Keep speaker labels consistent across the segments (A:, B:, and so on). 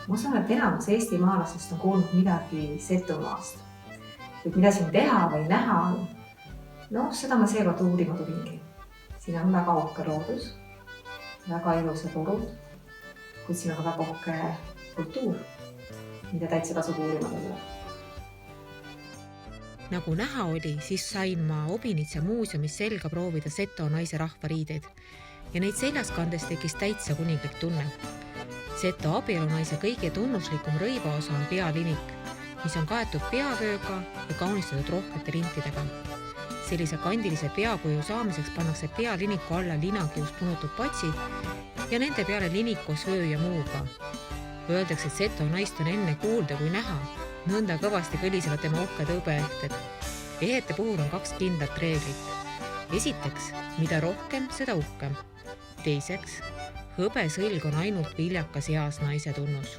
A: Ma usun, et enamus eestimaalastest on kuulnud midagi Setumaast. Kuid mida siin teha või näha on? Seda ma seekord uurima tulingi. Siin on väga uhke loodus, väga ilusad urud, kuid siin on ka väga uhke kultuur, mida täitsa tasub uurima tulla.
B: Nagu näha oli, siis sain ma Obinitsa muuseumis selga proovida Seto naise rahvariideid ja neid seljas kandes tekkis täitsa kuninglik tunne. Seto abielunaise kõige tunnuslikum rõivaosa on pealinik, mis on kaetud peavööga ja kaunistatud rohkete lintidega. Sellise kandilise peakuju saamiseks pannakse pealiniku alla linakiust punutud patsid ja nende peale linik koos vöö ja muuga. Öeldakse, et Seto naist on enne kuulda kui näha, nõnda kõvasti kõlisevad tema uhked hõbeehted. Ehete puhul on 2 kindlat reeglit. Esiteks, mida rohkem, seda uhkem. Teiseks, hõbesõlg on ainult viljakas eas naise tunnus.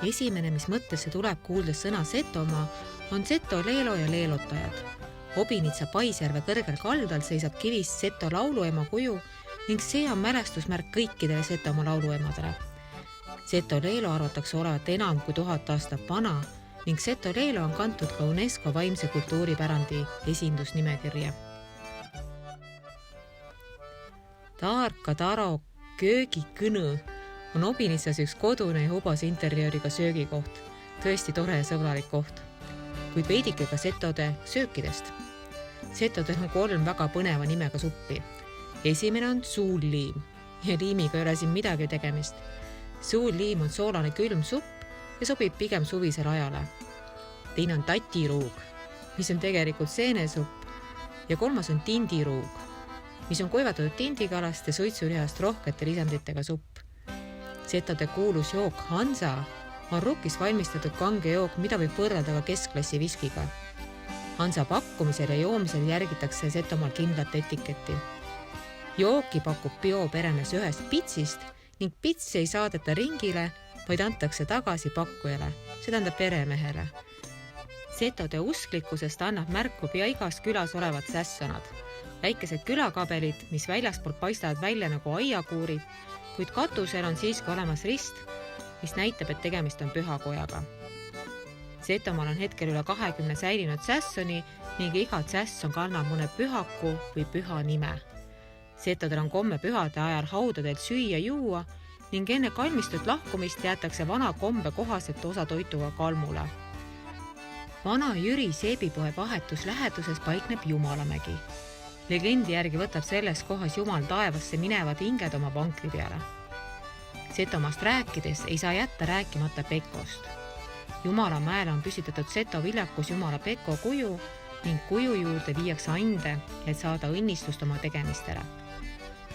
B: Esimene, mis mõttesse tuleb kuuldes sõna Setomaa, on Seto Leelo ja leelotajad. Obinitsa Paisjärve kõrgel kaldal seisab kivist Seto lauluema kuju ning see on mälestusmärk kõikidele Setomaa lauluemadele. Seto Leelo arvatakse olevat enam kui 1000 aastat vana ning Seto Leelo on kantud ka UNESCO vaimse kultuuripärandi esindusnimekirja. Taarka Taro köögikõnu on Obinitsas üks kodune ja hubase interjööriga söögikoht. Tõesti tore ja sõbralik koht. Kuid veidike ka setode söökidest. Setodel on 3 väga põneva nimega suppi. Esimene on suulliim ja liimiga ei ole siin midagi tegemist. Suulliim on soolane külm supp ja sobib pigem suvisele ajale. Teine on tatiruug, mis on tegelikult seenesupp ja 3. on tindiruug, mis on kuivatatud tindikalast ja suitsulihast rohkete lisanditega supp. Setode kuulus jook Hansa on rukis valmistatud kange jook, mida võib võrrelda ka keskklassi viskiga. Hansa pakkumisel ja joomisel järgitakse Setomaal kindlat etiketti. Jooki pakub Pio peremees ühest pitsist ning pitsi ei saadeta ringile, vaid antakse tagasi pakkujale, see tähendab peremehele. Setode usklikkusest annab märku pea igas külas olevad sässonad. Väikesed külakabelid, mis väljaspoolt paistavad välja nagu aiakuurid, kuid katusel on siiski olemas rist, mis näitab, et tegemist on pühakojaga. Setomaal on hetkel üle 20 säilinud sässoni ning igat sässon kannab mõne pühaku või püha nime. Setodel on komme pühade ajal haudadel süüa juua ning enne kalmistut lahkumist jäetakse vana kombe kohaselt osa toituga kalmule. Vana Jüri seebipoe vahetus läheduses paikneb Jumalamägi. Legendi järgi võtab selles kohas Jumal taevasse minevad hinged oma vankri peale. Setomaast rääkides ei saa jätta rääkimata Pekost. Jumalamäele on püsitatud Seto viljakus Jumala Peko kuju ning kuju juurde viiakse ande, et saada õnnistust oma tegemistele.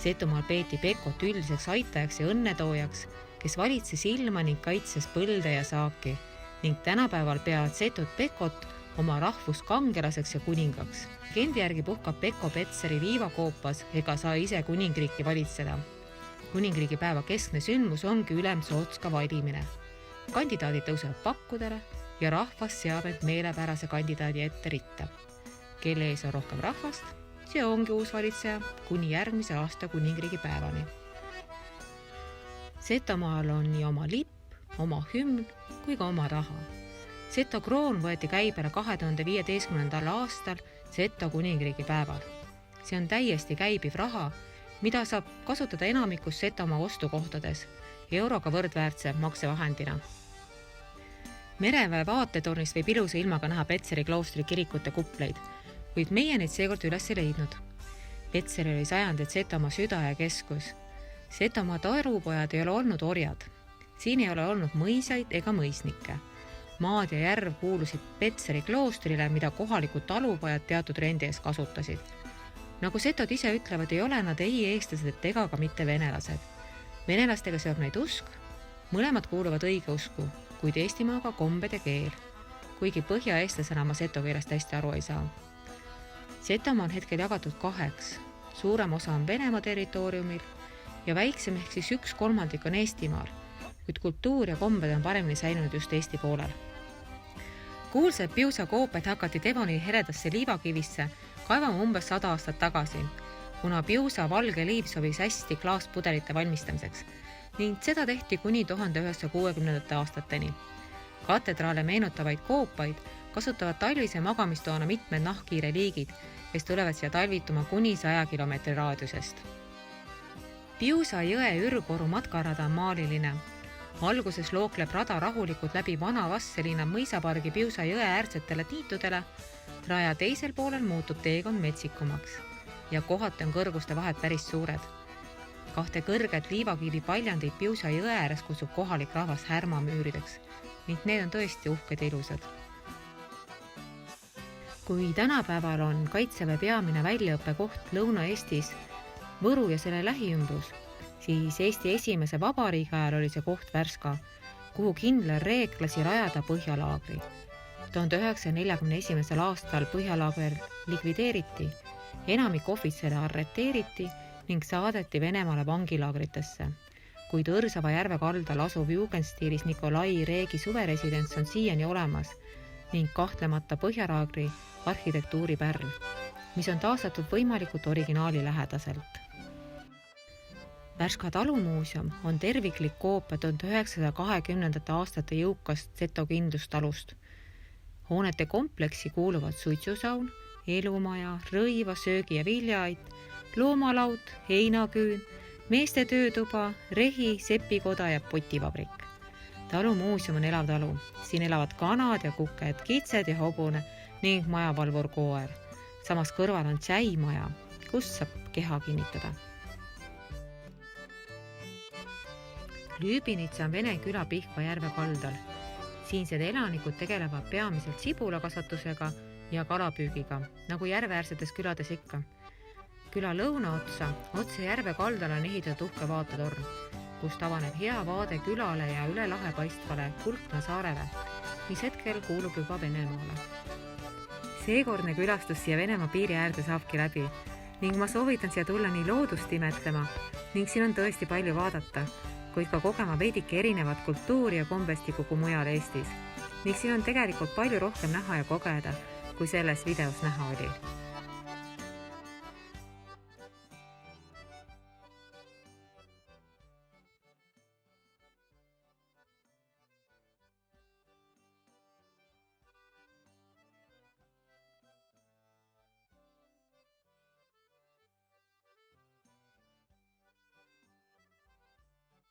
B: Setomaal peeti Pekot üldiseks aitajaks ja õnnetoojaks, kes valitses ilma ning kaitses põlde ja saaki ning tänapäeval peavad Setot Pekot oma rahvuskangelaseks ja kuningaks. Legendi järgi puhkab Peko Petseri liivakoopas ega saa ise kuningriiki valitseda. Kuningriigi päeva keskne sündmus ongi ülemsootska valimine. Kandidaadid tõusevad pakkudele ja rahvas seab end meelepärase kandidaadi ette ritta. Kelle ees on rohkem rahvast, see ongi uus valitseja kuni järgmise aasta kuningriigi päevani. Setomaal on nii oma lipp, oma hümn kui ka oma raha. Seto kroon võeti käibele 2015. aastal Seto kuningriigi päeval. See on täiesti käibiv raha, mida saab kasutada enamikus Setomaa ostukohtades euroga võrdväärtse maksevahendina. Mereväe vaatetornist võib ilusa ilmaga näha Petseri kloostri kirikute kupleid, kuid meie neid seekord üles ei leidnud. Petseri oli sajandid Setomaa süda ja keskus. Setomaa tarupojad ei ole olnud orjad. Siin ei ole olnud mõisaid ega mõisnikke. Maad ja järv kuulusid Petseri kloostrile, mida kohalikud talupojad teatud rendi ees kasutasid. Nagu Setod ise ütlevad, ei ole nad ei eestlased ega ka mitte venelased. Venelastega seob neid usk, mõlemad kuuluvad õigeusku, kuid Eestimaaga kombed ja keel, kuigi põhjaeestlasena ma seto keelest hästi aru ei saa. Setomaa on hetkel jagatud 2, suurem osa on Venemaa territooriumil ja väiksem ehk siis 1/3 on Eestimaal, kuid kultuur ja kombed on paremini säilunud just Eesti poolel. Kuulsad Piusa kooped hakati Devoni heredasse liivakivisse kaevama umbes 100 aastat tagasi, kuna Piusa valge liiv sobis hästi klaaspudelite valmistamiseks. ning seda tehti kuni 1960. aastateni. Katedraale meenutavaid koopaid kasutavad talvise magamistoana mitmed nahkhiire liigid, kes tulevad siia talvituma kuni 100 kilomeetri raadiusest. Piusa jõe ürgkoru matkarada on maaliline. Alguses lookleb rada rahulikult läbi vana Vastseliina mõisapargi Piusa jõe äärsetele niitudele. Raja teisel poolel muutub teekond metsikumaks ja kohati on kõrguste vahed päris suured. 2 kõrget liivakivi paljandid Piusa jõe ääres kutsub kohalik rahvas härmamüürideks ning need on tõesti uhked ja ilusad. Kui tänapäeval on Kaitseväe peamine väljaõppekoht Lõuna-Eestis Võru ja selle lähiümbrus, siis Eesti esimese vabariigi ajal oli see koht Värska, kuhu kindler Reeg lasi rajada põhjalaagri. 1941. aastal põhjalaager likvideeriti, enamik ohvitsere arreteeriti ning saadeti Venemaale vangilaagritesse, kuid Õrsava järve kaldal asuv jugendstiilis Nikolai Reegi suveresidents on siiani olemas ning kahtlemata põhjalaagri arhitektuuri pärl, mis on taastatud võimalikult originaali lähedaselt. Värska talumuuseum on terviklik koopia 1920. aastate jõukast Seto kindlustalust. Hoonete kompleksi kuuluvad suitsusaun, elumaja, rõiva, söögi- ja viljaait, loomalaud, heinaküün, meeste töötuba, rehi, sepikoda ja potivabrik. Talumuuseum on elav talu. Siin elavad kanad ja kuked, kitsed ja hobune ning majavalvur koer. Samas kõrval on tšäimaja, kus saab keha kinnitada. Lüübinitsa on Vene küla Pihkva järve kaldal. Siinsed elanikud tegelevad peamiselt sibulakasvatusega ja kalapüügiga, nagu järveäärsetes külades ikka. Küla lõunaotsa, otse järve kaldal on ehitatud uhke vaatetorn, kust avaneb hea vaade külale ja üle lahe paistvale Kulkna saarele, mis hetkel kuulub juba Venemaale. Seekordne külastus siia Venemaa piiri äärde saabki läbi ning ma soovitan siia tulla nii loodust imetlema ning siin on tõesti palju vaadata, kuid ka kogema veidike erinevat kultuuri ja kombestikku kui mujal Eestis. Ning siin on tegelikult palju rohkem näha ja kogeda, kui selles videos näha oli.